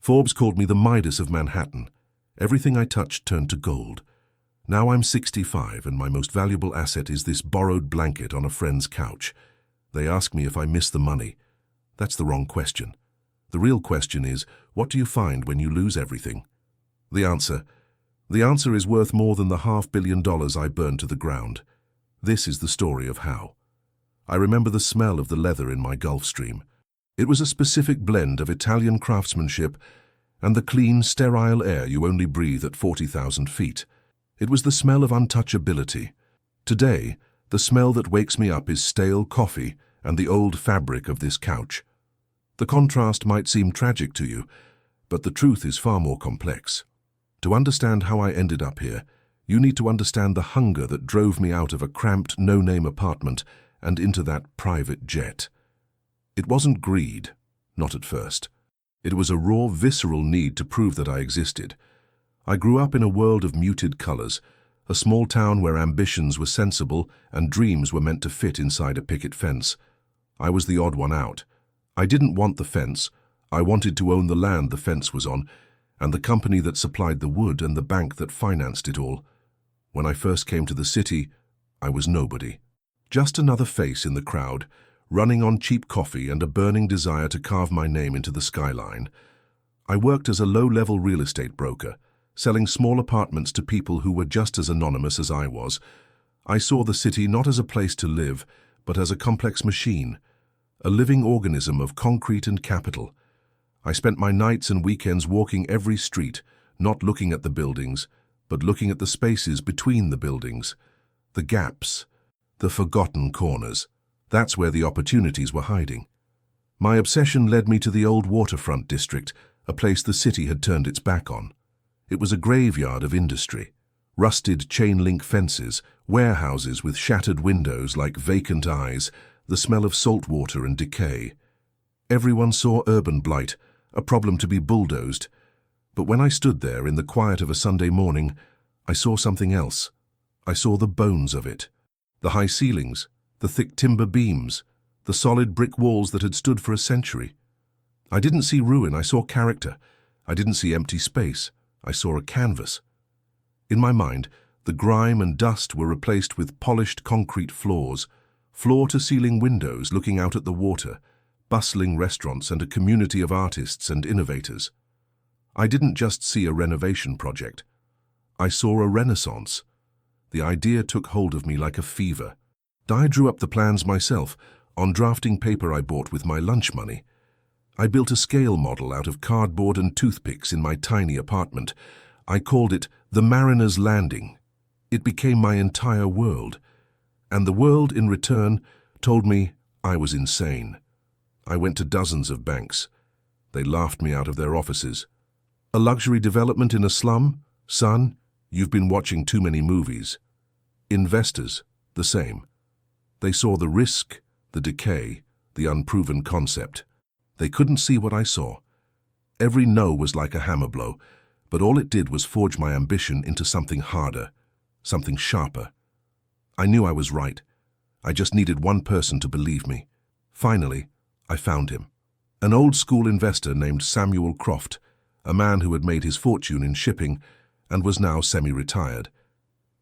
Forbes called me the Midas of Manhattan. Everything I touched turned to gold. Now I'm 65 and my most valuable asset is this borrowed blanket on a friend's couch. They ask me if I miss the money. That's the wrong question. The real question is, what do you find when you lose everything? The answer is worth more than the $500 million I burned to the ground. This is the story of how. I remember the smell of the leather in my Gulfstream. It was a specific blend of Italian craftsmanship and the clean, sterile air you only breathe at 40,000 feet. It was the smell of untouchability. Today, the smell that wakes me up is stale coffee and the old fabric of this couch. The contrast might seem tragic to you, but the truth is far more complex. To understand how I ended up here, you need to understand the hunger that drove me out of a cramped, no-name apartment and into that private jet. It wasn't greed, not at first. It was a raw, visceral need to prove that I existed. I grew up in a world of muted colors, a small town where ambitions were sensible and dreams were meant to fit inside a picket fence. I was the odd one out. I didn't want the fence. I wanted to own the land the fence was on, and the company that supplied the wood and the bank that financed it all. When I first came to the city, I was nobody. Just another face in the crowd, running on cheap coffee and a burning desire to carve my name into the skyline. I worked as a low-level real estate broker, selling small apartments to people who were just as anonymous as I was. I saw the city not as a place to live, but as a complex machine, a living organism of concrete and capital. I spent my nights and weekends walking every street, not looking at the buildings, but looking at the spaces between the buildings, the gaps, the forgotten corners. That's where the opportunities were hiding. My obsession led me to the old waterfront district, a place the city had turned its back on. It was a graveyard of industry. Rusted chain-link fences, warehouses with shattered windows like vacant eyes, the smell of salt water and decay. Everyone saw urban blight, a problem to be bulldozed. But when I stood there in the quiet of a Sunday morning, I saw something else. I saw the bones of it. The high ceilings, the thick timber beams, the solid brick walls that had stood for a century. I didn't see ruin, I saw character. I didn't see empty space, I saw a canvas. In my mind, the grime and dust were replaced with polished concrete floors, floor-to-ceiling windows looking out at the water, bustling restaurants and a community of artists and innovators. I didn't just see a renovation project. I saw a renaissance. The idea took hold of me like a fever. I drew up the plans myself, on drafting paper I bought with my lunch money. I built a scale model out of cardboard and toothpicks in my tiny apartment. I called it the Mariner's Landing. It became my entire world. And the world, in return, told me I was insane. I went to dozens of banks. They laughed me out of their offices. A luxury development in a slum? Son, you've been watching too many movies. Investors, the same. They saw the risk, the decay, the unproven concept. They couldn't see what I saw. Every no was like a hammer blow, but all it did was forge my ambition into something harder, something sharper. I knew I was right. I just needed one person to believe me. Finally, I found him. An old-school investor named Samuel Croft, a man who had made his fortune in shipping and was now semi-retired.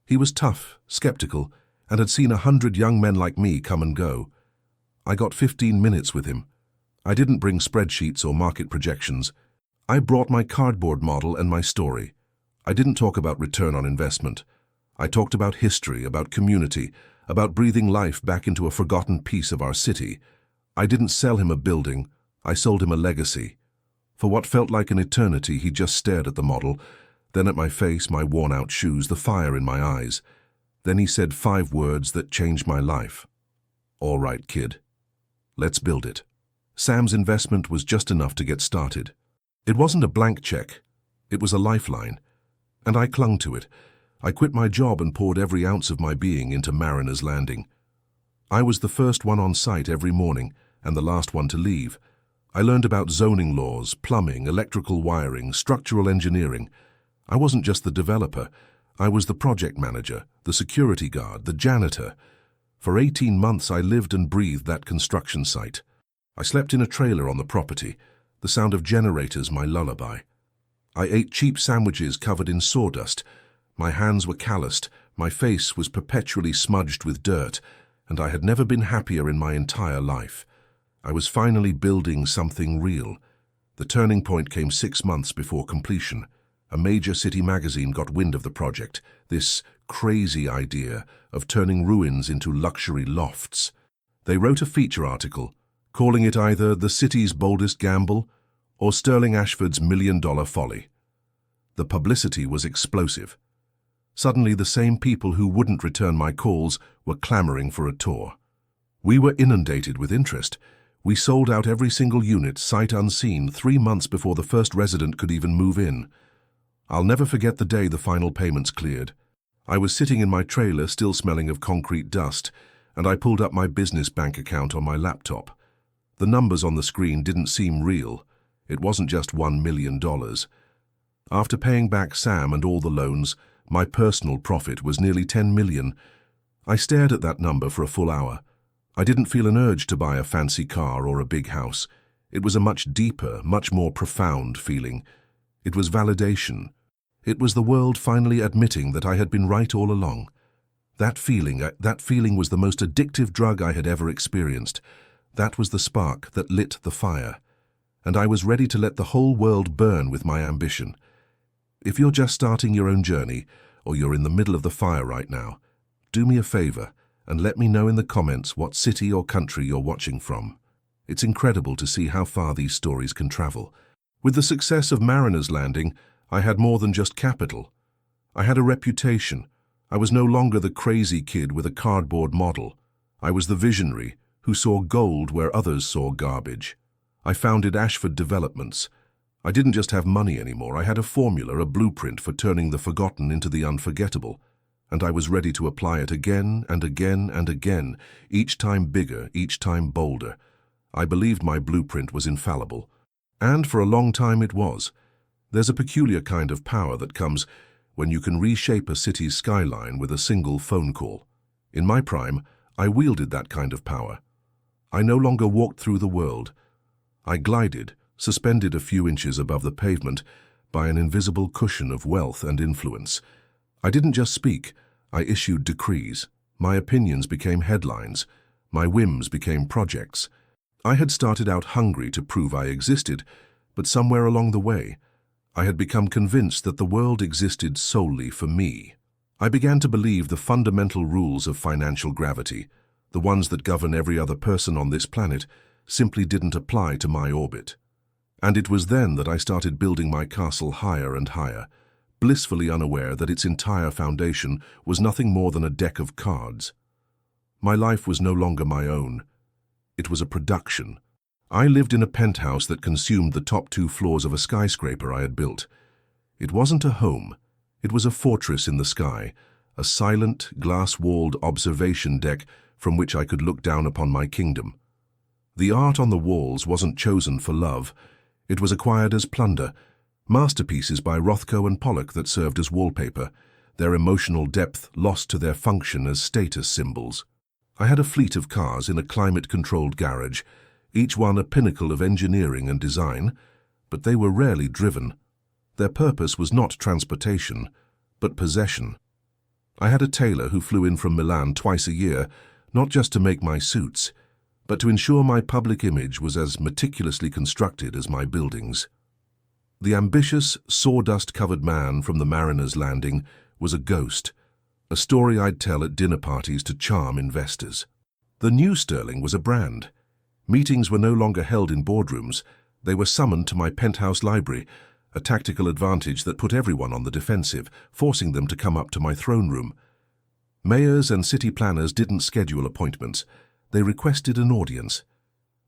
He was tough, skeptical, and had seen 100 young men like me come and go. I got 15 minutes with him. I didn't bring spreadsheets or market projections. I brought my cardboard model and my story. I didn't talk about return on investment. I talked about history, about community, about breathing life back into a forgotten piece of our city. I didn't sell him a building. I sold him a legacy. For what felt like an eternity, he just stared at the model, then at my face, my worn-out shoes, the fire in my eyes. Then he said 5 words that changed my life. All right, kid. Let's build it. Sam's investment was just enough to get started. It wasn't a blank check. It was a lifeline. And I clung to it. I quit my job and poured every ounce of my being into Mariner's Landing. I was the first one on site every morning and the last one to leave. I learned about zoning laws, plumbing, electrical wiring, structural engineering. I wasn't just the developer. I was the project manager, the security guard, the janitor. For 18 months I lived and breathed that construction site. I slept in a trailer on the property. the sound of generators my lullaby. I ate cheap sandwiches covered in sawdust. My hands were calloused, my face was perpetually smudged with dirt, and I had never been happier in my entire life. I was finally building something real. The turning point came 6 months before completion. A major city magazine got wind of the project, this crazy idea of turning ruins into luxury lofts. They wrote a feature article, calling it either the city's boldest gamble or Sterling Ashford's million-dollar folly. The publicity was explosive. Suddenly, the same people who wouldn't return my calls were clamoring for a tour. We were inundated with interest. We sold out every single unit, sight unseen, 3 months before the first resident could even move in. I'll never forget the day the final payments cleared. I was sitting in my trailer, still smelling of concrete dust, and I pulled up my business bank account on my laptop. The numbers on the screen didn't seem real. It wasn't just $1 million. After paying back Sam and all the loans, my personal profit was nearly 10 million. I stared at that number for a full hour. I didn't feel an urge to buy a fancy car or a big house. It was a much deeper, much more profound feeling. It was validation. It was the world finally admitting that I had been right all along. That feeling was the most addictive drug I had ever experienced. That was the spark that lit the fire. And I was ready to let the whole world burn with my ambition. If you're just starting your own journey, or you're in the middle of the fire right now, do me a favor and let me know in the comments what city or country you're watching from. It's incredible to see how far these stories can travel. With the success of Mariner's Landing, I had more than just capital. I had a reputation. I was no longer the crazy kid with a cardboard model. I was the visionary who saw gold where others saw garbage. I founded Ashford Developments. I didn't just have money anymore. I had a formula, a blueprint for turning the forgotten into the unforgettable. And I was ready to apply it again and again and again, each time bigger, each time bolder. I believed my blueprint was infallible. And for a long time it was. There's a peculiar kind of power that comes when you can reshape a city's skyline with a single phone call. In my prime, I wielded that kind of power. I no longer walked through the world. I glided, suspended a few inches above the pavement by an invisible cushion of wealth and influence. I didn't just speak, I issued decrees. My opinions became headlines. My whims became projects. I had started out hungry to prove I existed, but somewhere along the way, I had become convinced that the world existed solely for me. I began to believe the fundamental rules of financial gravity, the ones that govern every other person on this planet, simply didn't apply to my orbit. And it was then that I started building my castle higher and higher, blissfully unaware that its entire foundation was nothing more than a deck of cards. My life was no longer my own. It was a production. I lived in a penthouse that consumed the top 2 floors of a skyscraper I had built. It wasn't a home. It was a fortress in the sky, a silent, glass-walled observation deck from which I could look down upon my kingdom. The art on the walls wasn't chosen for love. It was acquired as plunder, masterpieces by Rothko and Pollock that served as wallpaper, their emotional depth lost to their function as status symbols. I had a fleet of cars in a climate-controlled garage, each one a pinnacle of engineering and design, but they were rarely driven. Their purpose was not transportation, but possession. I had a tailor who flew in from Milan twice a year, not just to make my suits, but to ensure my public image was as meticulously constructed as my buildings. The ambitious, sawdust-covered man from the Mariner's Landing was a ghost, a story I'd tell at dinner parties to charm investors. The new Sterling was a brand. Meetings were no longer held in boardrooms. They were summoned to my penthouse library, a tactical advantage that put everyone on the defensive, forcing them to come up to my throne room. Mayors and city planners didn't schedule appointments. They requested an audience.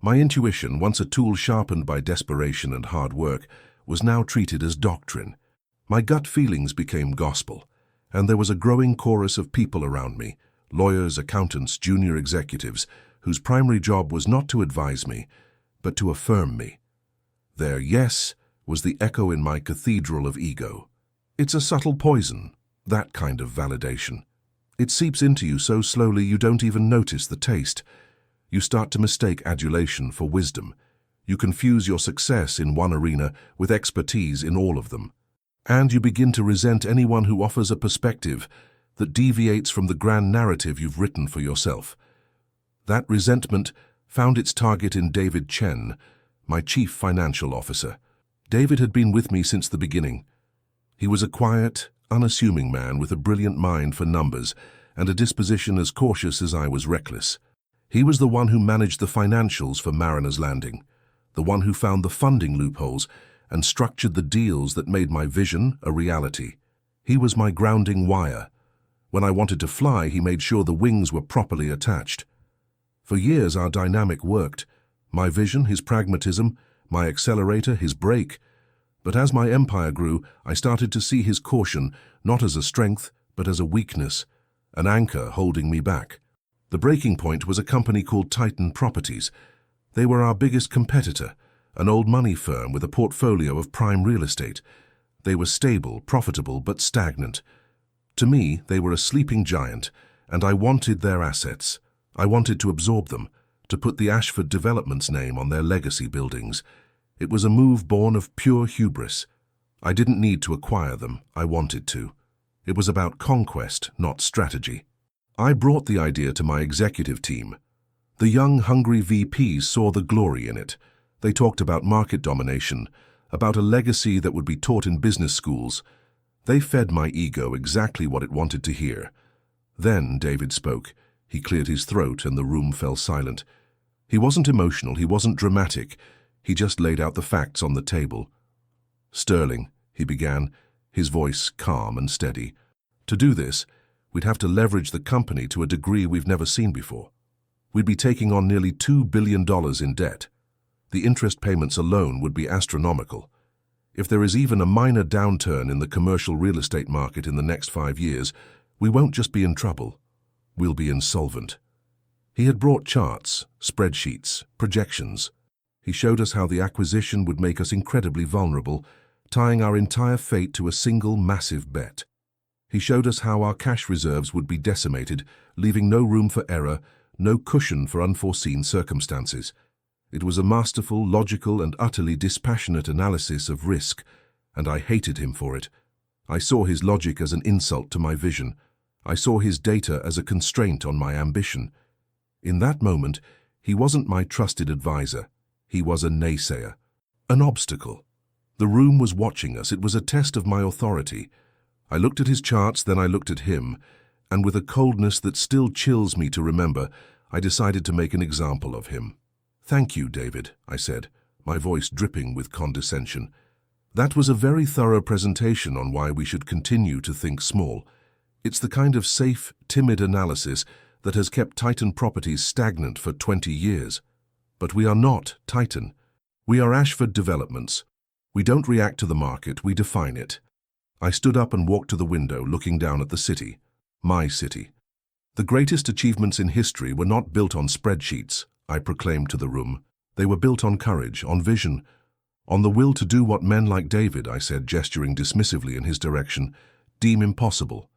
My intuition, once a tool sharpened by desperation and hard work, was now treated as doctrine. My gut feelings became gospel, and there was a growing chorus of people around me, lawyers, accountants, junior executives, whose primary job was not to advise me, but to affirm me. Their yes was the echo in my cathedral of ego. It's a subtle poison, that kind of validation. It seeps into you so slowly you don't even notice the taste. You start to mistake adulation for wisdom. You confuse your success in one arena with expertise in all of them. And you begin to resent anyone who offers a perspective that deviates from the grand narrative you've written for yourself. That resentment found its target in David Chen, my chief financial officer. David had been with me since the beginning. He was a quiet, unassuming man with a brilliant mind for numbers and a disposition as cautious as I was reckless. He was the one who managed the financials for Mariner's Landing, the one who found the funding loopholes and structured the deals that made my vision a reality. He was my grounding wire. When I wanted to fly, he made sure the wings were properly attached. For years our dynamic worked. My vision, his pragmatism, my accelerator, his brake. But as my empire grew, I started to see his caution not as a strength, but as a weakness, an anchor holding me back. The breaking point was a company called Titan Properties. They were our biggest competitor, an old money firm with a portfolio of prime real estate. They were stable, profitable, but stagnant. To me, they were a sleeping giant, and I wanted their assets. I wanted to absorb them, to put the Ashford Development's name on their legacy buildings. It was a move born of pure hubris. I didn't need to acquire them, I wanted to. It was about conquest, not strategy. I brought the idea to my executive team. The young, hungry VPs saw the glory in it. They talked about market domination, about a legacy that would be taught in business schools. They fed my ego exactly what it wanted to hear. Then David spoke. He cleared his throat and the room fell silent. He wasn't emotional, he wasn't dramatic. He just laid out the facts on the table. "Sterling," he began, his voice calm and steady. "To do this, we'd have to leverage the company to a degree we've never seen before. We'd be taking on nearly $2 billion in debt. The interest payments alone would be astronomical. If there is even a minor downturn in the commercial real estate market in the next 5 years, we won't just be in trouble. We'll be insolvent." He had brought charts, spreadsheets, projections. He showed us how the acquisition would make us incredibly vulnerable, tying our entire fate to a single massive bet. He showed us how our cash reserves would be decimated, leaving no room for error, no cushion for unforeseen circumstances. It was a masterful, logical, and utterly dispassionate analysis of risk, and I hated him for it. I saw his logic as an insult to my vision. I saw his data as a constraint on my ambition. In that moment, he wasn't my trusted advisor. He was a naysayer, an obstacle. The room was watching us. It was a test of my authority. I looked at his charts, then I looked at him, and with a coldness that still chills me to remember, I decided to make an example of him. "Thank you, David," I said, my voice dripping with condescension. "That was a very thorough presentation on why we should continue to think small. It's the kind of safe, timid analysis that has kept Titan Properties stagnant for 20 years. But we are not Titan. We are Ashford Developments. We don't react to the market, we define it." I stood up and walked to the window, looking down at the city. My city. "The greatest achievements in history were not built on spreadsheets," I proclaimed to the room. "They were built on courage, on vision, on the will to do what men like David," I said, gesturing dismissively in his direction, "deem impossible.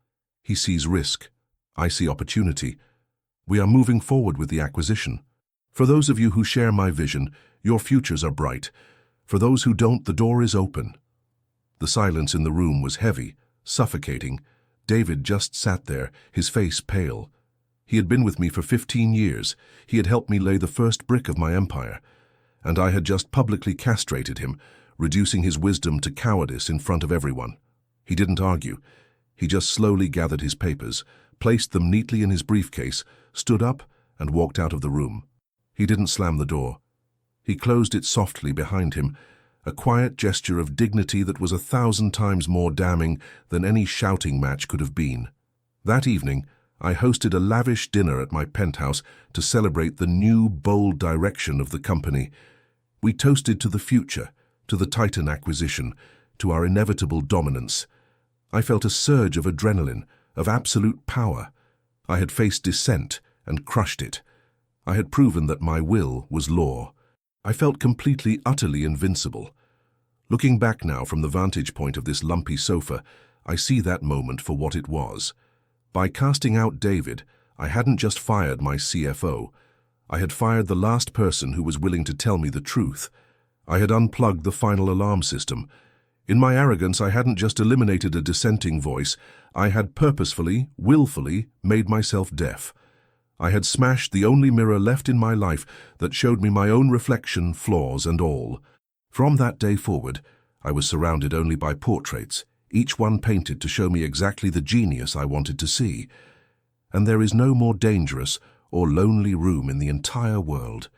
He sees risk. I see opportunity. We are moving forward with the acquisition. For those of you who share my vision, your futures are bright. For those who don't, the door is open." The silence in the room was heavy, suffocating. David just sat there, his face pale. He had been with me for 15 years. He had helped me lay the first brick of my empire. And I had just publicly castrated him, reducing his wisdom to cowardice in front of everyone. He didn't argue. He just slowly gathered his papers, placed them neatly in his briefcase, stood up, and walked out of the room. He didn't slam the door. He closed it softly behind him, a quiet gesture of dignity that was 1,000 times more damning than any shouting match could have been. That evening, I hosted a lavish dinner at my penthouse to celebrate the new, bold direction of the company. We toasted to the future, to the Titan acquisition, to our inevitable dominance. I felt a surge of adrenaline, of absolute power. I had faced dissent and crushed it. I had proven that my will was law. I felt completely, utterly invincible. Looking back now from the vantage point of this lumpy sofa, I see that moment for what it was. By casting out David, I hadn't just fired my CFO. I had fired the last person who was willing to tell me the truth. I had unplugged the final alarm system. In my arrogance, I hadn't just eliminated a dissenting voice, I had purposefully, willfully made myself deaf. I had smashed the only mirror left in my life that showed me my own reflection, flaws and all. From that day forward, I was surrounded only by portraits, each one painted to show me exactly the genius I wanted to see. And there is no more dangerous or lonely room in the entire world.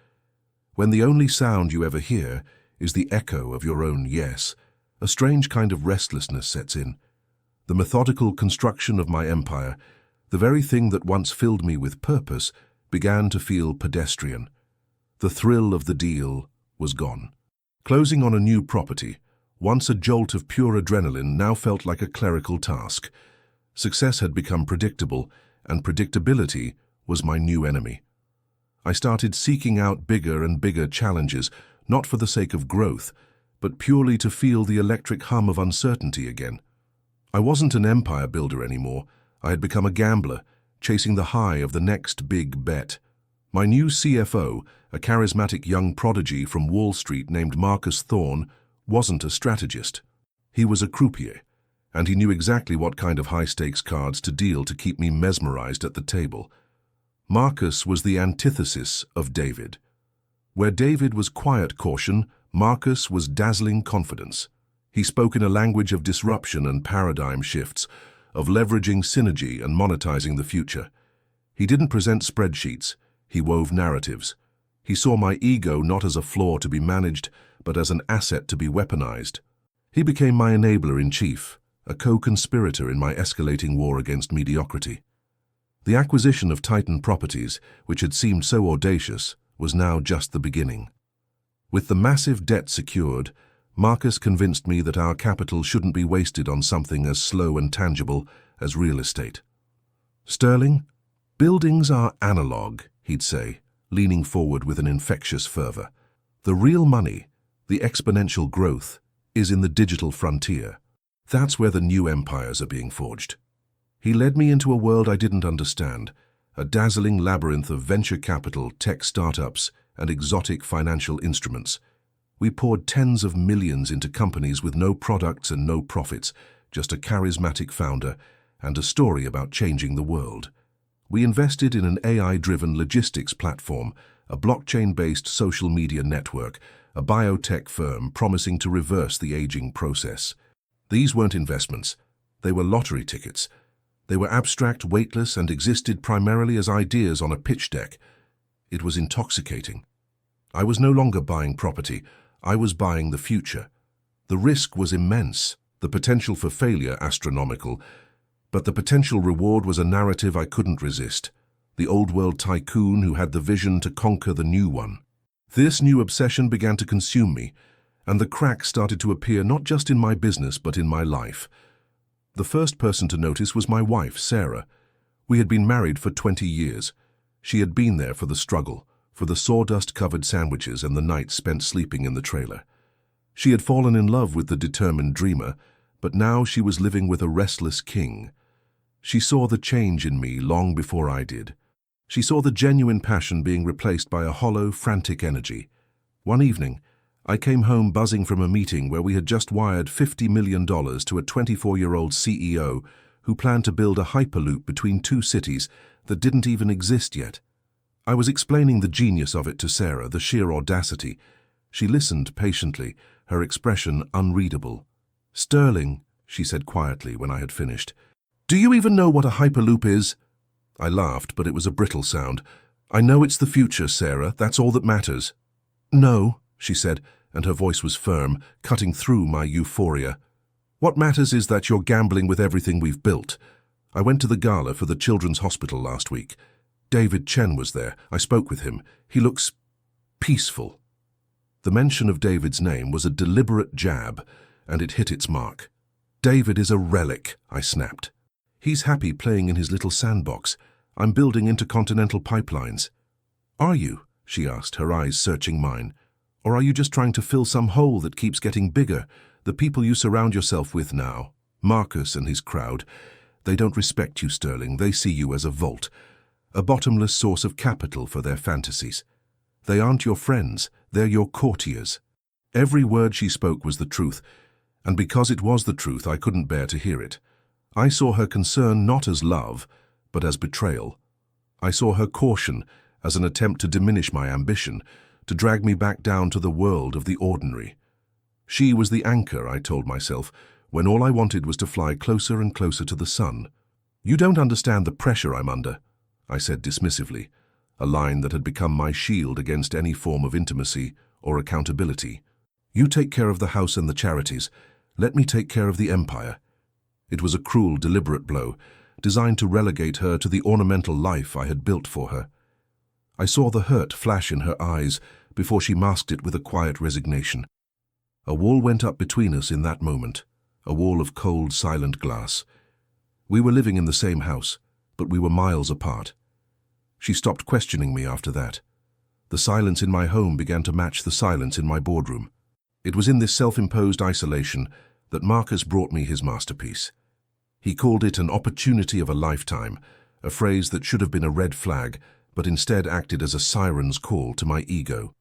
When the only sound you ever hear is the echo of your own yes, a strange kind of restlessness sets in. The methodical construction of my empire, the very thing that once filled me with purpose, began to feel pedestrian. The thrill of the deal was gone. Closing on a new property, once a jolt of pure adrenaline, now felt like a clerical task. Success had become predictable, and predictability was my new enemy. I started seeking out bigger and bigger challenges, not for the sake of growth, but purely to feel the electric hum of uncertainty again. I wasn't an empire builder anymore. I had become a gambler, chasing the high of the next big bet. My new CFO, a charismatic young prodigy from Wall Street named Marcus Thorne, wasn't a strategist. He was a croupier, and he knew exactly what kind of high-stakes cards to deal to keep me mesmerized at the table. Marcus was the antithesis of David. Where David was quiet caution, Marcus was dazzling confidence. He spoke in a language of disruption and paradigm shifts, of leveraging synergy and monetizing the future. He didn't present spreadsheets, he wove narratives. He saw my ego not as a flaw to be managed, but as an asset to be weaponized. He became my enabler-in-chief, a co-conspirator in my escalating war against mediocrity. The acquisition of Titan Properties, which had seemed so audacious, was now just the beginning. With the massive debt secured, Marcus convinced me that our capital shouldn't be wasted on something as slow and tangible as real estate. "Sterling, buildings are analog," he'd say, leaning forward with an infectious fervor. "The real money, the exponential growth, is in the digital frontier. That's where the new empires are being forged." He led me into a world I didn't understand, a dazzling labyrinth of venture capital, tech startups, and exotic financial instruments. We poured tens of millions into companies with no products and no profits, just a charismatic founder and a story about changing the world. We invested in an AI-driven logistics platform, a blockchain-based social media network, a biotech firm promising to reverse the aging process. These weren't investments. They were lottery tickets. They were abstract, weightless, and existed primarily as ideas on a pitch deck. It was intoxicating. I was no longer buying property. I was buying the future. The risk was immense, the potential for failure astronomical, but the potential reward was a narrative I couldn't resist. The old-world tycoon who had the vision to conquer the new one. This new obsession began to consume me, and the cracks started to appear not just in my business but in my life. The first person to notice was my wife, Sarah. We had been married for 20 years. She had been there for the struggle, for the sawdust-covered sandwiches and the nights spent sleeping in the trailer. She had fallen in love with the determined dreamer, but now she was living with a restless king. She saw the change in me long before I did. She saw the genuine passion being replaced by a hollow, frantic energy. One evening, I came home buzzing from a meeting where we had just wired $50 million to a 24-year-old CEO who planned to build a hyperloop between two cities that didn't even exist yet. I was explaining the genius of it to Sarah, the sheer audacity. She listened patiently, her expression unreadable. "Sterling," she said quietly when I had finished, "do you even know what a hyperloop is?" I laughed, but it was a brittle sound. "I know it's the future, Sarah. That's all that matters." "No," she said, and her voice was firm, cutting through my euphoria. "What matters is that you're gambling with everything we've built. I went to the gala for the Children's Hospital last week. David Chen was there. I spoke with him. He looks peaceful." The mention of David's name was a deliberate jab, and it hit its mark. "David is a relic," I snapped. "He's happy playing in his little sandbox. I'm building intercontinental pipelines." "Are you?" she asked, her eyes searching mine. "Or are you just trying to fill some hole that keeps getting bigger? The people you surround yourself with now, Marcus and his crowd, they don't respect you, Sterling. They see you as a vault. a bottomless source of capital for their fantasies. They aren't your friends, they're your courtiers. Every word she spoke was the truth, and because it was the truth, I couldn't bear to hear it. I saw her concern not as love, but as betrayal. I saw her caution as an attempt to diminish my ambition, to drag me back down to the world of the ordinary. She was the anchor, I told myself, when all I wanted was to fly closer and closer to the sun. "You don't understand the pressure I'm under," I said dismissively, a line that had become my shield against any form of intimacy or accountability. "You take care of the house and the charities. Let me take care of the empire." It was a cruel, deliberate blow, designed to relegate her to the ornamental life I had built for her. I saw the hurt flash in her eyes before she masked it with a quiet resignation. A wall went up between us in that moment, a wall of cold, silent glass. We were living in the same house, but we were miles apart. She stopped questioning me after that. The silence in my home began to match the silence in my boardroom. It was in this self-imposed isolation that Marcus brought me his masterpiece. He called it an opportunity of a lifetime, a phrase that should have been a red flag, but instead acted as a siren's call to my ego.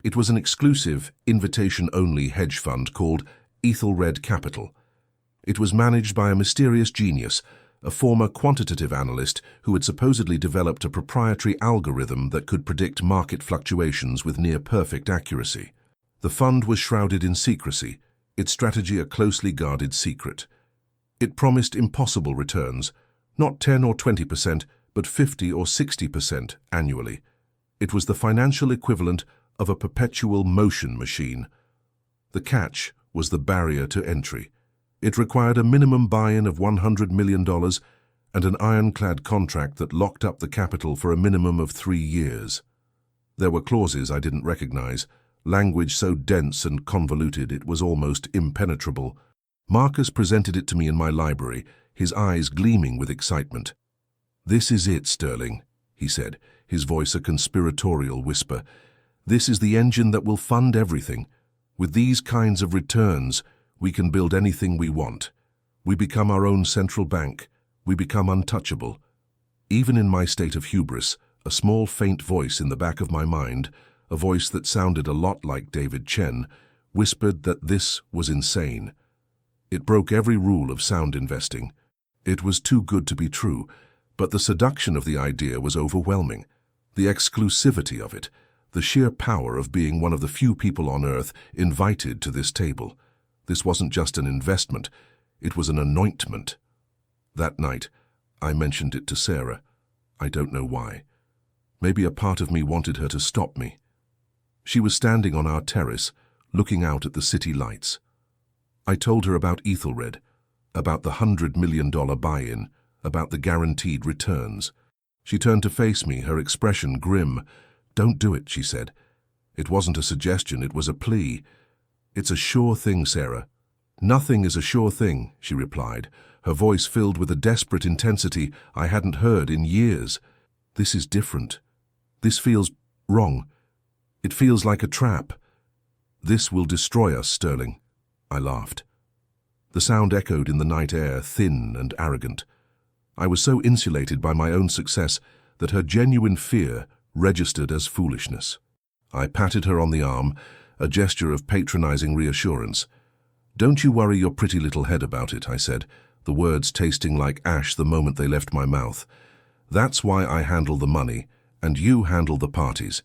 It was an exclusive, invitation-only hedge fund called Ethelred Capital. It was managed by a mysterious genius, a former quantitative analyst who had supposedly developed a proprietary algorithm that could predict market fluctuations with near-perfect accuracy. The fund was shrouded in secrecy, its strategy a closely guarded secret. It promised impossible returns, not 10 or 20%, but 50 or 60% annually. It was the financial equivalent of a perpetual motion machine. The catch was the barrier to entry. It required a minimum buy-in of $100 million and an ironclad contract that locked up the capital for a minimum of 3 years. There were clauses I didn't recognize, language so dense and convoluted it was almost impenetrable. Marcus presented it to me in my library, his eyes gleaming with excitement. "This is it, Sterling," he said, his voice a conspiratorial whisper. "This is the engine that will fund everything. With these kinds of returns, we can build anything we want. We become our own central bank. We become untouchable." Even in my state of hubris, a small faint voice in the back of my mind, a voice that sounded a lot like David Chen, whispered that this was insane. It broke every rule of sound investing. It was too good to be true, but the seduction of the idea was overwhelming. The exclusivity of it, the sheer power of being one of the few people on Earth invited to this table. This wasn't just an investment, it was an anointment. That night, I mentioned it to Sarah. I don't know why. Maybe a part of me wanted her to stop me. She was standing on our terrace, looking out at the city lights. I told her about Ethelred, about the $100 million buy-in, about the guaranteed returns. She turned to face me, her expression grim. "Don't do it," she said. It wasn't a suggestion, it was a plea. "It's a sure thing, Sarah." "Nothing is a sure thing," she replied, her voice filled with a desperate intensity I hadn't heard in years. "This is different. This feels wrong. It feels like a trap. This will destroy us, Sterling." I laughed. The sound echoed in the night air, thin and arrogant. I was so insulated by my own success that her genuine fear registered as foolishness. I patted her on the arm, a gesture of patronizing reassurance. "Don't you worry your pretty little head about it," I said, the words tasting like ash the moment they left my mouth. "That's why I handle the money, and you handle the parties."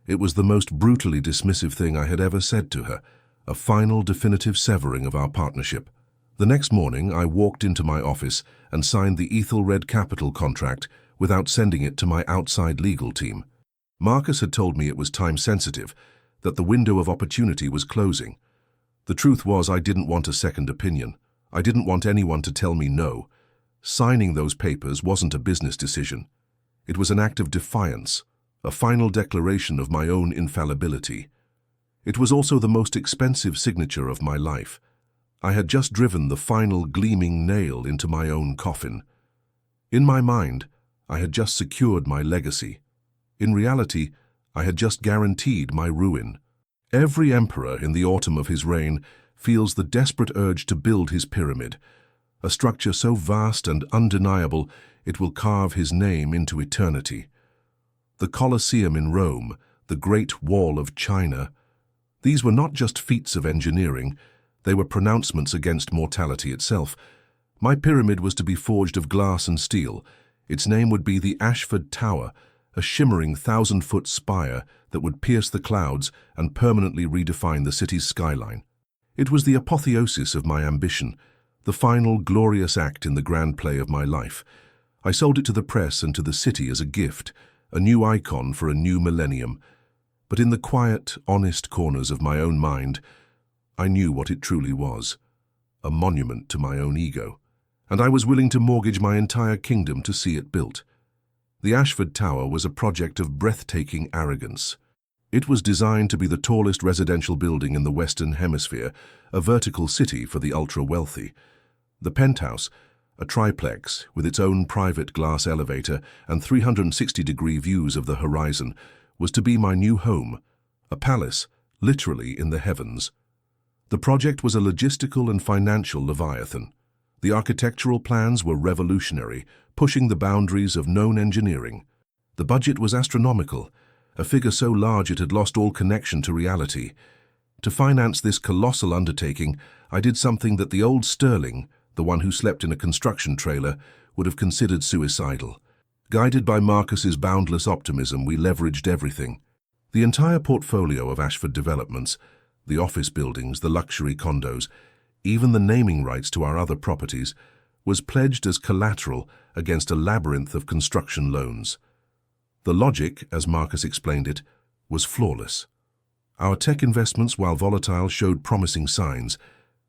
It was the most brutally dismissive thing I had ever said to her, a final definitive severing of our partnership. The next morning, I walked into my office and signed the Ethelred Capital contract without sending it to my outside legal team. Marcus had told me it was time-sensitive, that the window of opportunity was closing. The truth was I didn't want a second opinion. I didn't want anyone to tell me no. Signing those papers wasn't a business decision. It was an act of defiance, a final declaration of my own infallibility. It was also the most expensive signature of my life. I had just driven the final gleaming nail into my own coffin. In my mind, I had just secured my legacy. In reality, I had just guaranteed my ruin. Every emperor in the autumn of his reign feels the desperate urge to build his pyramid, a structure so vast and undeniable it will carve his name into eternity. The Colosseum in Rome, the Great Wall of China, these were not just feats of engineering, they were pronouncements against mortality itself. My pyramid was to be forged of glass and steel. Its name would be the Ashford Tower, a shimmering 1,000-foot spire that would pierce the clouds and permanently redefine the city's skyline. It was the apotheosis of my ambition, the final glorious act in the grand play of my life. I sold it to the press and to the city as a gift, a new icon for a new millennium. But in the quiet, honest corners of my own mind, I knew what it truly was, a monument to my own ego, and I was willing to mortgage my entire kingdom to see it built. The Ashford Tower was a project of breathtaking arrogance. It was designed to be the tallest residential building in the Western Hemisphere, a vertical city for the ultra-wealthy. The penthouse, a triplex with its own private glass elevator and 360-degree views of the horizon, was to be my new home, a palace, literally in the heavens. The project was a logistical and financial leviathan. The architectural plans were revolutionary, pushing the boundaries of known engineering. The budget was astronomical, a figure so large it had lost all connection to reality. To finance this colossal undertaking, I did something that the old Sterling, the one who slept in a construction trailer, would have considered suicidal. Guided by Marcus's boundless optimism, we leveraged everything. The entire portfolio of Ashford developments, the office buildings, the luxury condos, even the naming rights to our other properties, was pledged as collateral against a labyrinth of construction loans. The logic, as Marcus explained it, was flawless. Our tech investments, while volatile, showed promising signs,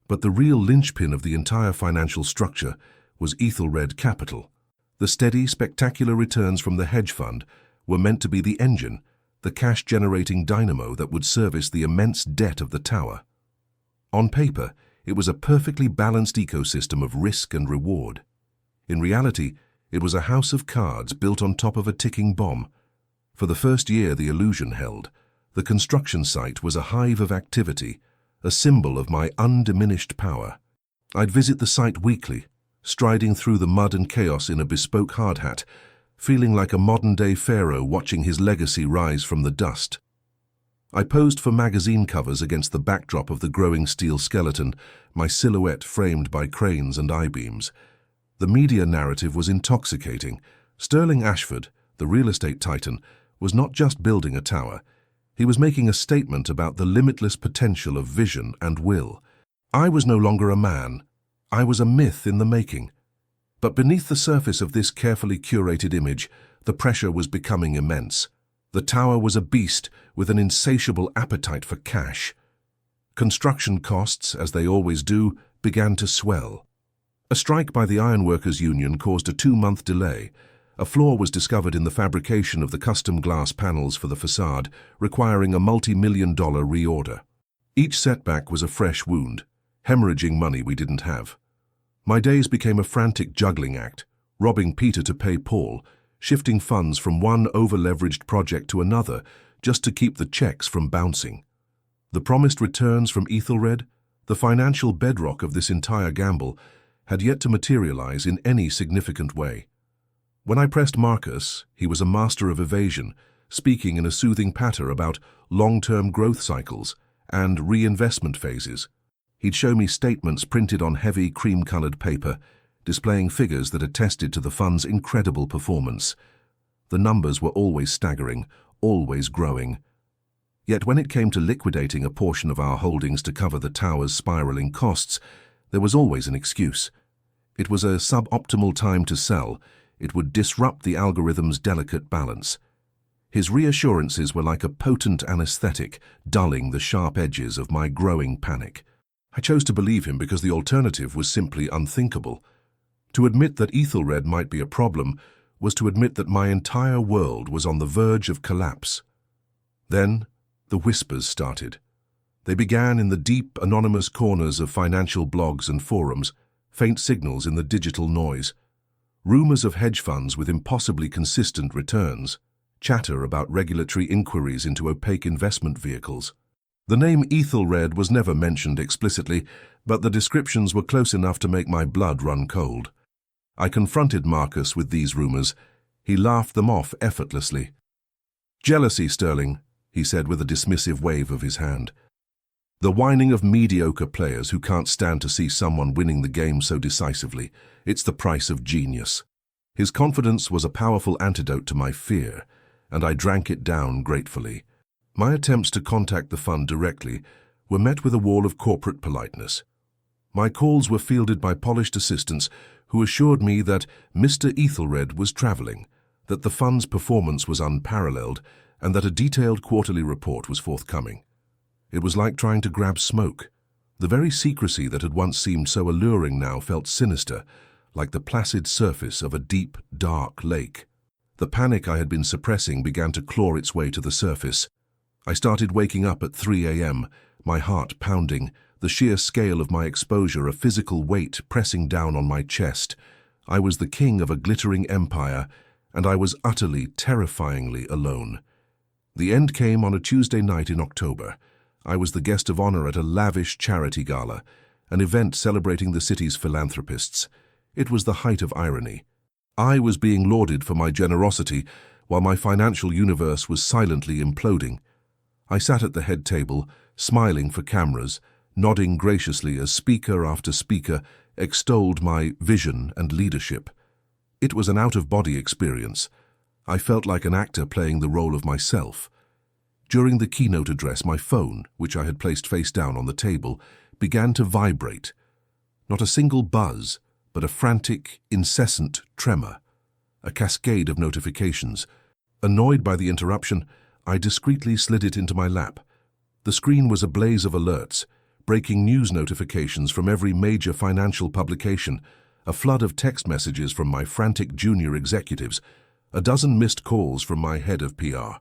but the real linchpin of the entire financial structure was Ethelred Capital. The steady, spectacular returns from the hedge fund were meant to be the engine, the cash-generating dynamo that would service the immense debt of the tower. On paper, it was a perfectly balanced ecosystem of risk and reward. In reality, it was a house of cards built on top of a ticking bomb. For the first year the illusion held, the construction site was a hive of activity, a symbol of my undiminished power. I'd visit the site weekly, striding through the mud and chaos in a bespoke hard hat, feeling like a modern-day pharaoh watching his legacy rise from the dust. I posed for magazine covers against the backdrop of the growing steel skeleton, my silhouette framed by cranes and I-beams. The media narrative was intoxicating. Sterling Ashford, the real estate titan, was not just building a tower. He was making a statement about the limitless potential of vision and will. I was no longer a man. I was a myth in the making. But beneath the surface of this carefully curated image, the pressure was becoming immense. The tower was a beast with an insatiable appetite for cash. Construction costs, as they always do, began to swell. A strike by the Ironworkers Union caused a 2-month delay. A flaw was discovered in the fabrication of the custom glass panels for the facade, requiring a multi-million-dollar reorder. Each setback was a fresh wound, hemorrhaging money we didn't have. My days became a frantic juggling act, robbing Peter to pay Paul, shifting funds from one over-leveraged project to another just to keep the checks from bouncing. The promised returns from Ethelred, the financial bedrock of this entire gamble, had yet to materialize in any significant way. When I pressed Marcus, he was a master of evasion, speaking in a soothing patter about long-term growth cycles and reinvestment phases. He'd show me statements printed on heavy cream-colored paper, displaying figures that attested to the fund's incredible performance. The numbers were always staggering, always growing. Yet when it came to liquidating a portion of our holdings to cover the tower's spiraling costs, there was always an excuse. It was a suboptimal time to sell. It would disrupt the algorithm's delicate balance. His reassurances were like a potent anesthetic, dulling the sharp edges of my growing panic. I chose to believe him because the alternative was simply unthinkable. To admit that Ethelred might be a problem was to admit that my entire world was on the verge of collapse. Then, the whispers started. They began in the deep, anonymous corners of financial blogs and forums, faint signals in the digital noise. Rumors of hedge funds with impossibly consistent returns, chatter about regulatory inquiries into opaque investment vehicles. The name Ethelred was never mentioned explicitly, but the descriptions were close enough to make my blood run cold. I confronted Marcus with these rumors. He laughed them off effortlessly. "Jealousy, Sterling," he said with a dismissive wave of his hand. "The whining of mediocre players who can't stand to see someone winning the game so decisively. It's the price of genius." His confidence was a powerful antidote to my fear, and I drank it down gratefully. My attempts to contact the fund directly were met with a wall of corporate politeness. My calls were fielded by polished assistants who assured me that Mr. Ethelred was traveling, that the fund's performance was unparalleled, and that a detailed quarterly report was forthcoming. It was like trying to grab smoke. The very secrecy that had once seemed so alluring now felt sinister, like the placid surface of a deep, dark lake. The panic I had been suppressing began to claw its way to the surface. I started waking up at 3 a.m., my heart pounding, the sheer scale of my exposure a physical weight pressing down on my chest. I was the king of a glittering empire, and I was utterly, terrifyingly alone. The end came on a Tuesday night in October. I was the guest of honor at a lavish charity gala, an event celebrating the city's philanthropists. It was the height of irony. I was being lauded for my generosity, while my financial universe was silently imploding. I sat at the head table, smiling for cameras, nodding graciously as speaker after speaker extolled my vision and leadership. It was an out-of-body experience. I felt like an actor playing the role of myself. During the keynote address, my phone, which I had placed face down on the table, began to vibrate. Not a single buzz, but a frantic, incessant tremor, a cascade of notifications. Annoyed by the interruption, I discreetly slid it into my lap. The screen was a blaze of alerts, breaking news notifications from every major financial publication, a flood of text messages from my frantic junior executives, a dozen missed calls from my head of PR.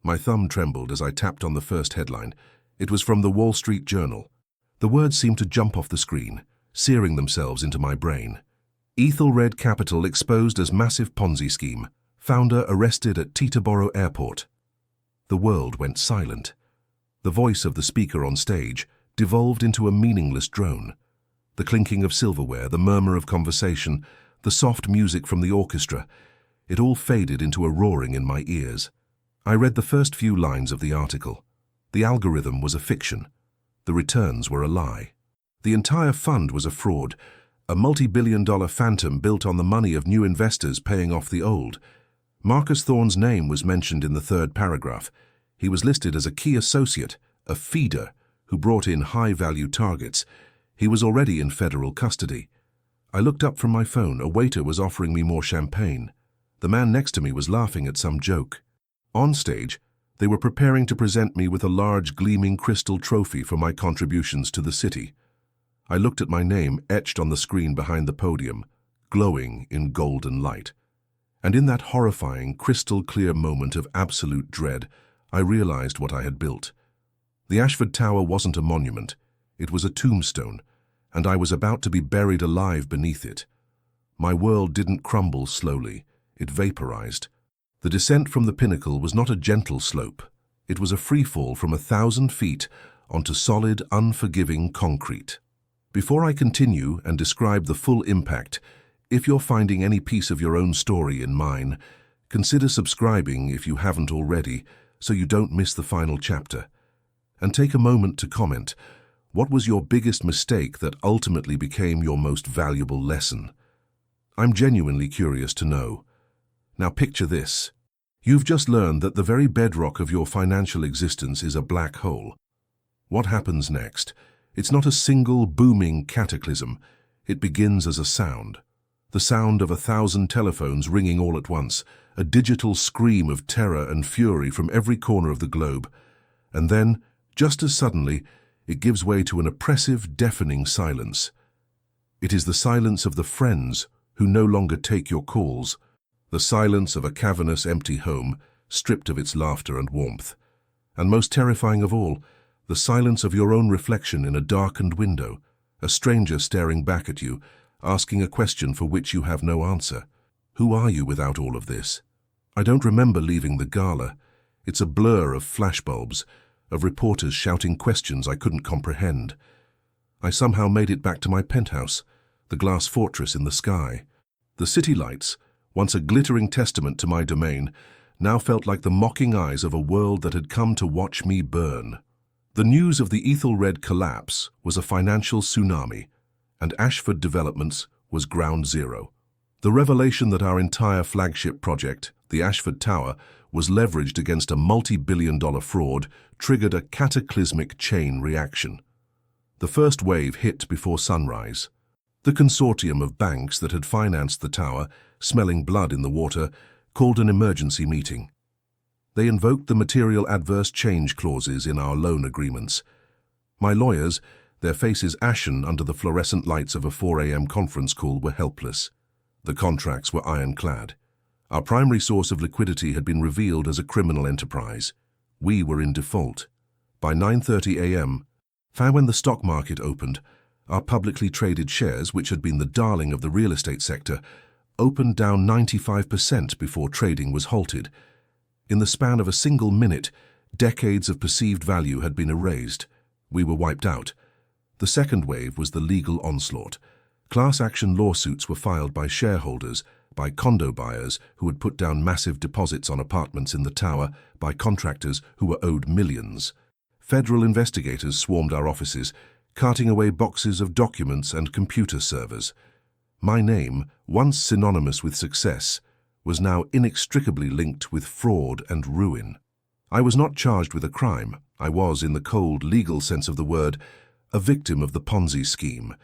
My thumb trembled as I tapped on the first headline. It was from the Wall Street Journal. The words seemed to jump off the screen, searing themselves into my brain. Ethelred Capital exposed as massive Ponzi scheme. Founder arrested at Teterboro Airport. The world went silent. The voice of the speaker on stage devolved into a meaningless drone. The clinking of silverware, the murmur of conversation, the soft music from the orchestra, it all faded into a roaring in my ears. I read the first few lines of the article. The algorithm was a fiction. The returns were a lie. The entire fund was a fraud, a multi-billion-dollar phantom built on the money of new investors paying off the old. Marcus Thorne's name was mentioned in the third paragraph. He was listed as a key associate, a feeder, who brought in high-value targets. He was already in federal custody. I looked up from my phone. A waiter was offering me more champagne. The man next to me was laughing at some joke. On stage, they were preparing to present me with a large, gleaming crystal trophy for my contributions to the city. I looked at my name etched on the screen behind the podium, glowing in golden light. And in that horrifying, crystal-clear moment of absolute dread, I realized what I had built. The Ashford Tower wasn't a monument. It was a tombstone, and I was about to be buried alive beneath it. My world didn't crumble slowly. It vaporized. The descent from the pinnacle was not a gentle slope. It was a free fall from 1,000 feet onto solid, unforgiving concrete. Before I continue and describe the full impact, if you're finding any piece of your own story in mine, consider subscribing if you haven't already, so you don't miss the final chapter. And take a moment to comment. What was your biggest mistake that ultimately became your most valuable lesson? I'm genuinely curious to know. Now picture this. You've just learned that the very bedrock of your financial existence is a black hole. What happens next? It's not a single booming cataclysm. It begins as a sound. The sound of 1,000 telephones ringing all at once, a digital scream of terror and fury from every corner of the globe. And then, just as suddenly, it gives way to an oppressive, deafening silence. It is the silence of the friends who no longer take your calls, the silence of a cavernous, empty home, stripped of its laughter and warmth. And most terrifying of all, the silence of your own reflection in a darkened window, a stranger staring back at you, asking a question for which you have no answer. Who are you without all of this? I don't remember leaving the gala. It's a blur of flashbulbs, of reporters shouting questions I couldn't comprehend. I somehow made it back to my penthouse, the glass fortress in the sky. The city lights, once a glittering testament to my domain, now felt like the mocking eyes of a world that had come to watch me burn. The news of the Ethelred collapse was a financial tsunami, and Ashford Developments was ground zero. The revelation that our entire flagship project, the Ashford Tower, was leveraged against a multi-billion-dollar fraud triggered a cataclysmic chain reaction. The first wave hit before sunrise. The consortium of banks that had financed the tower, smelling blood in the water, called an emergency meeting. They invoked the material adverse change clauses in our loan agreements. My lawyers, their faces ashen under the fluorescent lights of a 4 a.m. conference call, were helpless. The contracts were ironclad. Our primary source of liquidity had been revealed as a criminal enterprise. We were in default. By 9:30 a.m., when the stock market opened, our publicly traded shares, which had been the darling of the real estate sector, opened down 95% before trading was halted. In the span of a single minute, decades of perceived value had been erased. We were wiped out. The second wave was the legal onslaught. Class action lawsuits were filed by shareholders, by condo buyers who had put down massive deposits on apartments in the tower, by contractors who were owed millions. Federal investigators swarmed our offices, carting away boxes of documents and computer servers. My name, once synonymous with success, was now inextricably linked with fraud and ruin. I was not charged with a crime. I was, in the cold, legal sense of the word, a victim of the Ponzi scheme.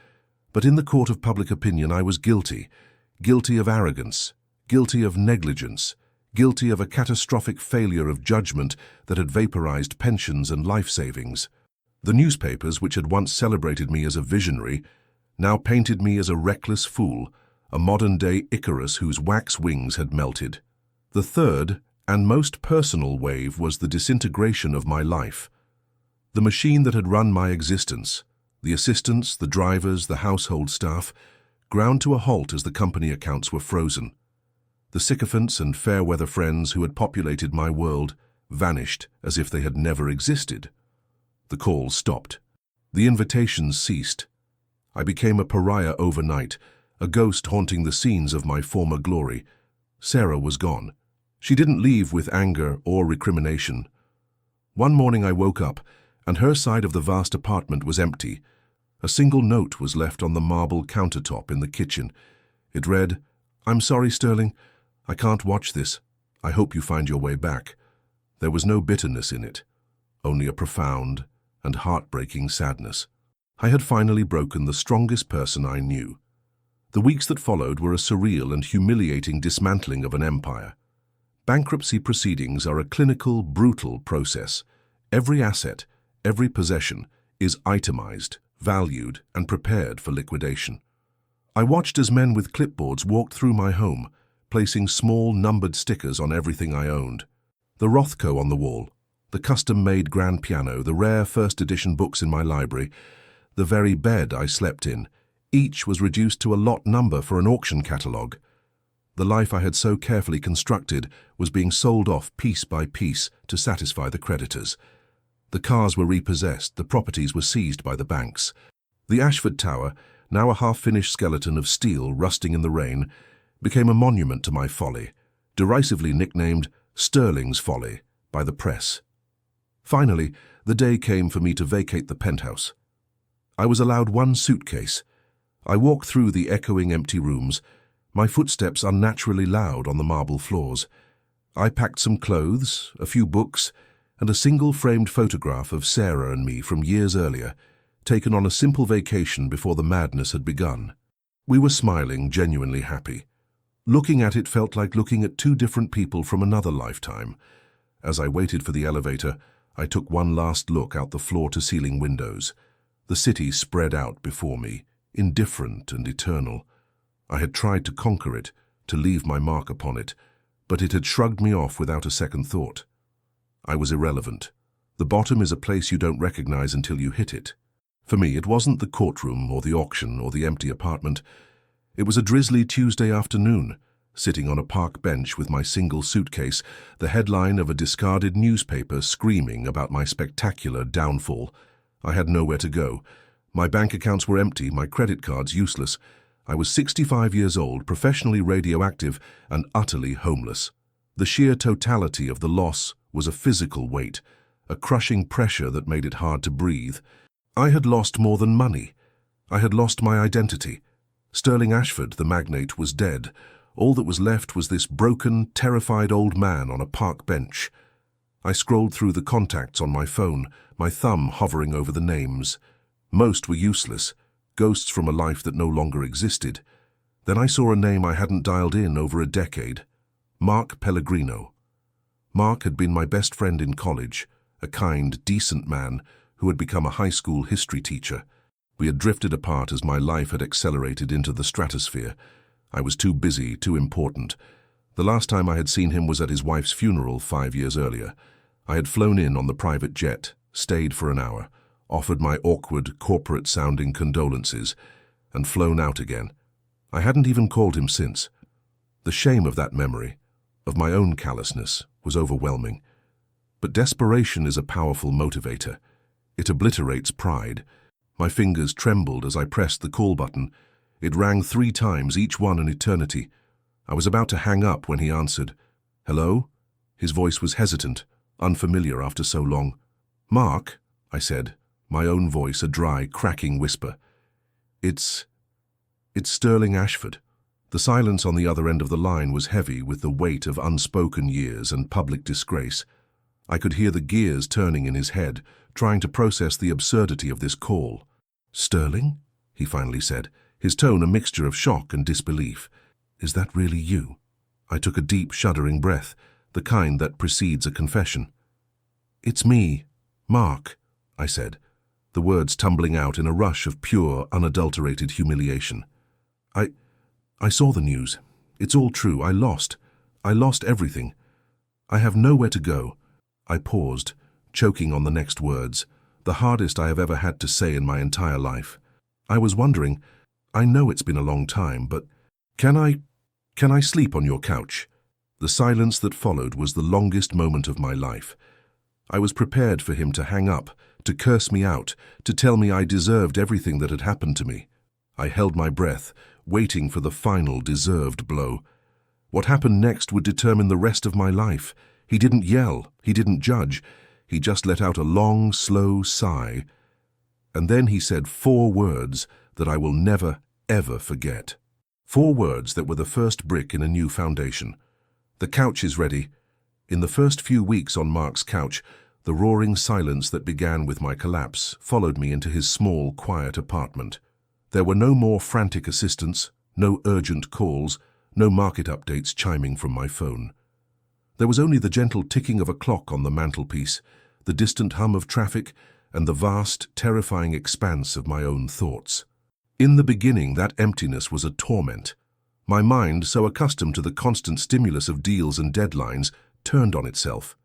But in the court of public opinion I was guilty. Guilty of arrogance, guilty of negligence, guilty of a catastrophic failure of judgment that had vaporized pensions and life savings. The newspapers, which had once celebrated me as a visionary, now painted me as a reckless fool, a modern-day Icarus whose wax wings had melted. The third and most personal wave was the disintegration of my life. The machine that had run my existence, the assistants, the drivers, the household staff, ground to a halt as the company accounts were frozen. The sycophants and fair-weather friends who had populated my world vanished as if they had never existed. The calls stopped. The invitations ceased. I became a pariah overnight, a ghost haunting the scenes of my former glory. Sarah was gone. She didn't leave with anger or recrimination. One morning I woke up, and her side of the vast apartment was empty. A single note was left on the marble countertop in the kitchen. It read, "I'm sorry, Sterling. I can't watch this. I hope you find your way back." There was no bitterness in it, only a profound and heartbreaking sadness. I had finally broken the strongest person I knew. The weeks that followed were a surreal and humiliating dismantling of an empire. Bankruptcy proceedings are a clinical, brutal process. Every asset, every possession, is itemized, valued, and prepared for liquidation. I watched as men with clipboards walked through my home, placing small, numbered stickers on everything I owned. The Rothko on the wall, the custom-made grand piano, the rare first-edition books in my library, the very bed I slept in, each was reduced to a lot number for an auction catalogue. The life I had so carefully constructed was being sold off piece by piece to satisfy the creditors. The cars were repossessed, the properties were seized by the banks. The Ashford Tower, now a half-finished skeleton of steel rusting in the rain, became a monument to my folly, derisively nicknamed Sterling's Folly by the press. Finally, the day came for me to vacate the penthouse. I was allowed one suitcase. I walked through the echoing empty rooms, my footsteps unnaturally loud on the marble floors. I packed some clothes, a few books, and a single framed photograph of Sarah and me from years earlier, taken on a simple vacation before the madness had begun. We were smiling, genuinely happy. Looking at it felt like looking at two different people from another lifetime. As I waited for the elevator, I took one last look out the floor-to-ceiling windows. The city spread out before me, indifferent and eternal. I had tried to conquer it, to leave my mark upon it, but it had shrugged me off without a second thought. I was irrelevant. The bottom is a place you don't recognize until you hit it. For me, it wasn't the courtroom or the auction or the empty apartment. It was a drizzly Tuesday afternoon, sitting on a park bench with my single suitcase, the headline of a discarded newspaper screaming about my spectacular downfall. I had nowhere to go. My bank accounts were empty, my credit cards useless. I was 65 years old, professionally radioactive, and utterly homeless. The sheer totality of the loss was a physical weight, a crushing pressure that made it hard to breathe. I had lost more than money. I had lost my identity. Sterling Ashford, the magnate, was dead. All that was left was this broken, terrified old man on a park bench. I scrolled through the contacts on my phone, my thumb hovering over the names. Most were useless, ghosts from a life that no longer existed. Then I saw a name I hadn't dialed in over a decade. Mark Pellegrino. Mark had been my best friend in college, a kind, decent man who had become a high school history teacher. We had drifted apart as my life had accelerated into the stratosphere. I was too busy, too important. The last time I had seen him was at his wife's funeral 5 years earlier. I had flown in on the private jet, stayed for an hour, offered my awkward, corporate-sounding condolences, and flown out again. I hadn't even called him since. The shame of that memory, of my own callousness, was overwhelming. But desperation is a powerful motivator. It obliterates pride. My fingers trembled as I pressed the call button. It rang 3 times, each one an eternity. I was about to hang up when he answered. "Hello?" His voice was hesitant, unfamiliar after so long. "Mark," I said, my own voice a dry, cracking whisper. It's Sterling Ashford." The silence on the other end of the line was heavy with the weight of unspoken years and public disgrace. I could hear the gears turning in his head, trying to process the absurdity of this call. "Sterling?" he finally said, his tone a mixture of shock and disbelief. "Is that really you?" I took a deep, shuddering breath, the kind that precedes a confession. "It's me, Mark," I said, the words tumbling out in a rush of pure, unadulterated humiliation. I saw the news. It's all true. I lost everything. I have nowhere to go." I paused, choking on the next words, the hardest I have ever had to say in my entire life. I was wondering, I know it's been a long time, but can I sleep on your couch? The silence that followed was the longest moment of my life. I was prepared for him to hang up, to curse me out, to tell me I deserved everything that had happened to me. I held my breath, waiting for the final deserved blow. What happened next would determine the rest of my life. He didn't yell, he didn't judge. He just let out a long, slow sigh. And then he said 4 words that I will never, ever forget. 4 words that were the first brick in a new foundation. "The couch is ready." In the first few weeks on Mark's couch, the roaring silence that began with my collapse followed me into his small, quiet apartment. There were no more frantic assistants, no urgent calls, no market updates chiming from my phone. There was only the gentle ticking of a clock on the mantelpiece, the distant hum of traffic, and the vast, terrifying expanse of my own thoughts. In the beginning, that emptiness was a torment. My mind, so accustomed to the constant stimulus of deals and deadlines, turned on itself.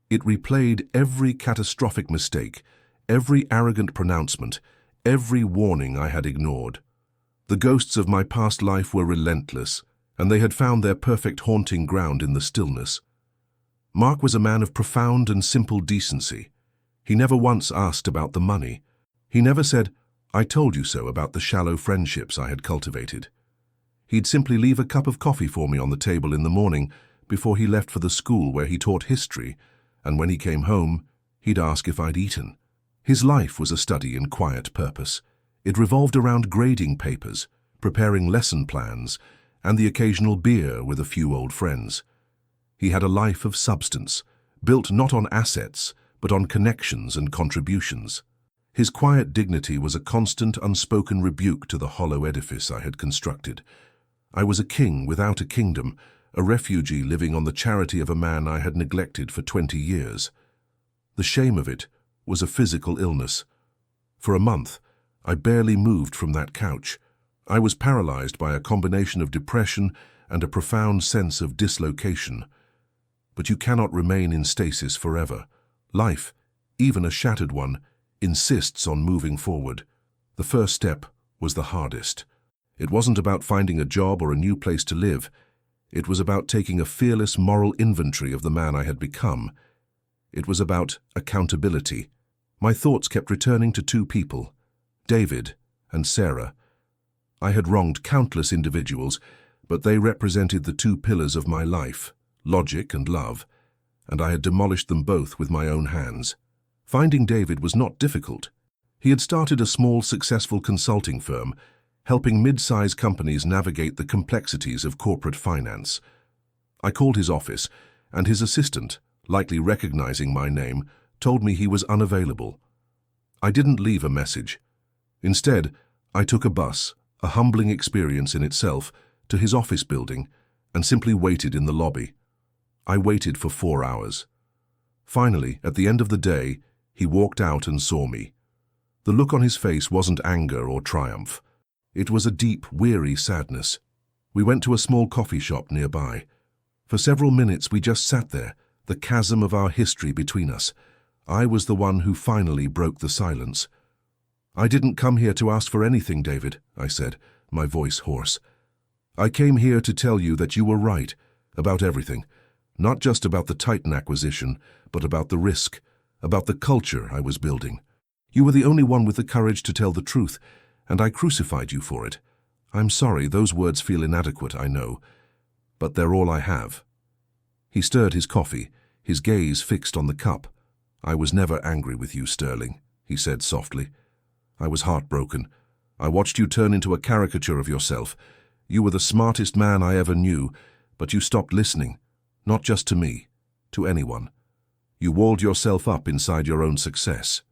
It replayed every catastrophic mistake, every arrogant pronouncement, every warning I had ignored. The ghosts of my past life were relentless, and they had found their perfect haunting ground in the stillness. Mark was a man of profound and simple decency. He never once asked about the money. He never said, "I told you so," about the shallow friendships I had cultivated. He'd simply leave a cup of coffee for me on the table in the morning before he left for the school where he taught history, and when he came home, he'd ask if I'd eaten. His life was a study in quiet purpose. It revolved around grading papers, preparing lesson plans, and the occasional beer with a few old friends. He had a life of substance, built not on assets, but on connections and contributions. His quiet dignity was a constant, unspoken rebuke to the hollow edifice I had constructed. I was a king without a kingdom, a refugee living on the charity of a man I had neglected for 20 years. The shame of it was a physical illness. For a month, I barely moved from that couch. I was paralyzed by a combination of depression and a profound sense of dislocation. But you cannot remain in stasis forever. Life, even a shattered one, insists on moving forward. The first step was the hardest. It wasn't about finding a job or a new place to live. It was about taking a fearless moral inventory of the man I had become. It was about accountability. My thoughts kept returning to 2 people, David and Sarah. I had wronged countless individuals, but they represented the two pillars of my life, logic and love, and I had demolished them both with my own hands. Finding David was not difficult. He had started a small, successful consulting firm, helping mid-size companies navigate the complexities of corporate finance. I called his office, and his assistant, likely recognizing my name, told me he was unavailable. I didn't leave a message. Instead, I took a bus, a humbling experience in itself, to his office building and simply waited in the lobby. I waited for 4 hours. Finally, at the end of the day, he walked out and saw me. The look on his face wasn't anger or triumph. It was a deep, weary sadness. We went to a small coffee shop nearby. For several minutes we just sat there, the chasm of our history between us. I was the one who finally broke the silence. "I didn't come here to ask for anything, David," I said, my voice hoarse. "I came here to tell you that you were right about everything, not just about the Titan acquisition, but about the risk, about the culture I was building. You were the only one with the courage to tell the truth, and I crucified you for it. I'm sorry, those words feel inadequate, I know, but they're all I have." He stirred his coffee, his gaze fixed on the cup. "I was never angry with you, Sterling," he said softly. "I was heartbroken. I watched you turn into a caricature of yourself. You were the smartest man I ever knew, but you stopped listening, not just to me, to anyone. You walled yourself up inside your own success."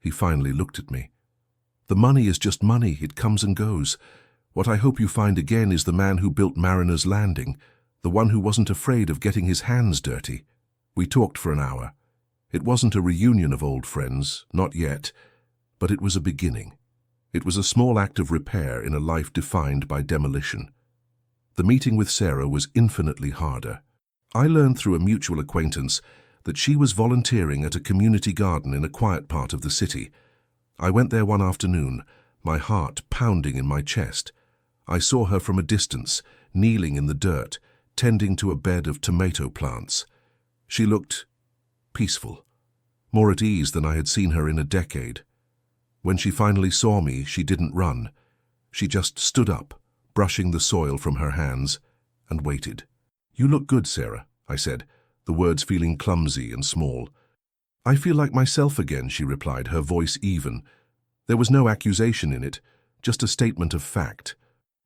He finally looked at me. "The money is just money, it comes and goes. What I hope you find again is the man who built Mariner's Landing, the one who wasn't afraid of getting his hands dirty." We talked for an hour. It wasn't a reunion of old friends, not yet, but it was a beginning. It was a small act of repair in a life defined by demolition. The meeting with Sarah was infinitely harder. I learned through a mutual acquaintance that she was volunteering at a community garden in a quiet part of the city. I went there one afternoon, my heart pounding in my chest. I saw her from a distance, kneeling in the dirt, tending to a bed of tomato plants. She looked peaceful, more at ease than I had seen her in a decade. When she finally saw me, she didn't run. She just stood up, brushing the soil from her hands, and waited. "You look good, Sarah," I said, the words feeling clumsy and small. "I feel like myself again," she replied, her voice even. There was no accusation in it, just a statement of fact.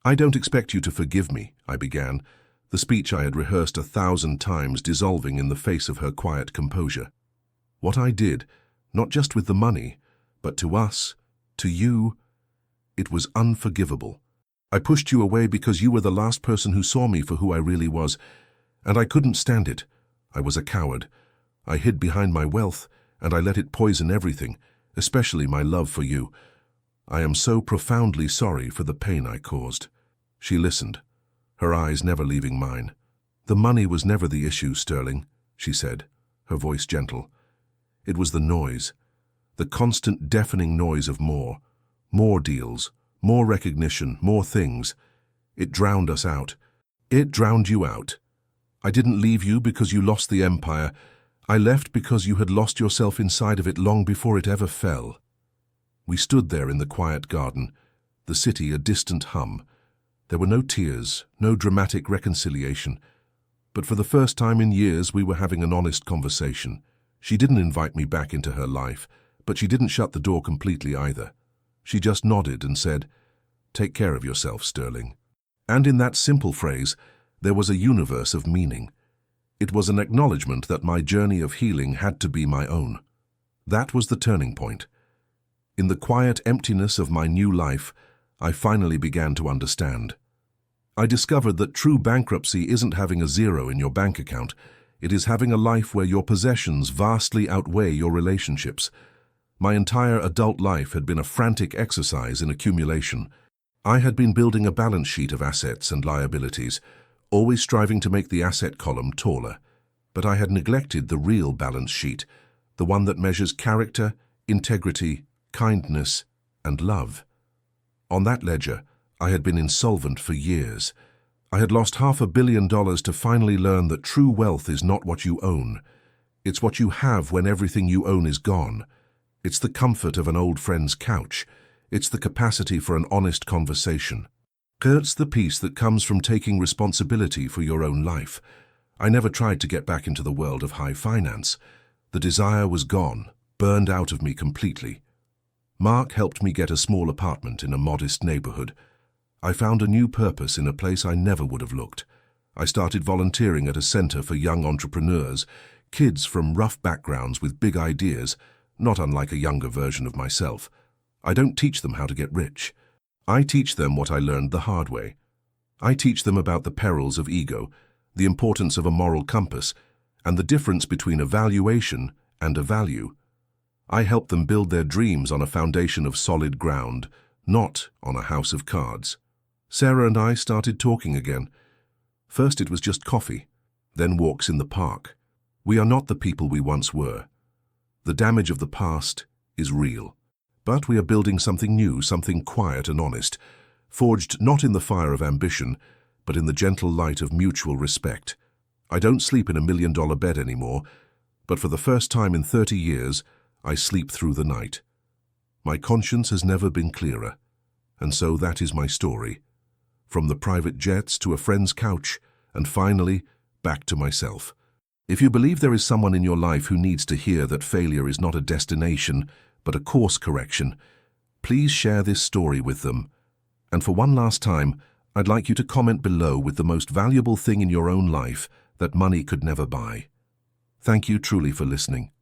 "I don't expect you to forgive me," I began, the speech I had rehearsed 1,000 times dissolving in the face of her quiet composure. What I did, not just with the money, but to us, to you, it was unforgivable. I pushed you away because you were the last person who saw me for who I really was, and I couldn't stand it. I was a coward. I hid behind my wealth, and I let it poison everything, especially my love for you. I am so profoundly sorry for the pain I caused." She listened, her eyes never leaving mine. "The money was never the issue, Sterling," she said, her voice gentle. "It was the noise, the constant deafening noise of more deals, more recognition, more things. It drowned us out. It drowned you out. I didn't leave you because you lost the empire. I left because you had lost yourself inside of it long before it ever fell." We stood there in the quiet garden, the city a distant hum. There were no tears, no dramatic reconciliation. But for the first time in years, we were having an honest conversation. She didn't invite me back into her life, but she didn't shut the door completely either. She just nodded and said, "Take care of yourself, Sterling." And in that simple phrase, there was a universe of meaning. It was an acknowledgement that my journey of healing had to be my own. That was the turning point. In the quiet emptiness of my new life, I finally began to understand. I discovered that true bankruptcy isn't having a zero in your bank account. It is having a life where your possessions vastly outweigh your relationships. My entire adult life had been a frantic exercise in accumulation. I had been building a balance sheet of assets and liabilities, always striving to make the asset column taller. But I had neglected the real balance sheet, the one that measures character, integrity, kindness, and love. On that ledger, I had been insolvent for years. I had lost $500 million to finally learn that true wealth is not what you own. It's what you have when everything you own is gone. It's the comfort of an old friend's couch. It's the capacity for an honest conversation. It's the peace that comes from taking responsibility for your own life. I never tried to get back into the world of high finance. The desire was gone, burned out of me completely. Mark helped me get a small apartment in a modest neighborhood. I found a new purpose in a place I never would have looked. I started volunteering at a center for young entrepreneurs, kids from rough backgrounds with big ideas, not unlike a younger version of myself. I don't teach them how to get rich. I teach them what I learned the hard way. I teach them about the perils of ego, the importance of a moral compass, and the difference between a valuation and a value. I help them build their dreams on a foundation of solid ground, not on a house of cards. Sarah and I started talking again. First it was just coffee, then walks in the park. We are not the people we once were. The damage of the past is real. But we are building something new, something quiet and honest, forged not in the fire of ambition, but in the gentle light of mutual respect. I don't sleep in $1 million bed anymore, but for the first time in 30 years, I sleep through the night. My conscience has never been clearer, and so that is my story. From the private jets to a friend's couch, and finally, back to myself. If you believe there is someone in your life who needs to hear that failure is not a destination, but a course correction, please share this story with them. And for one last time, I'd like you to comment below with the most valuable thing in your own life that money could never buy. Thank you truly for listening.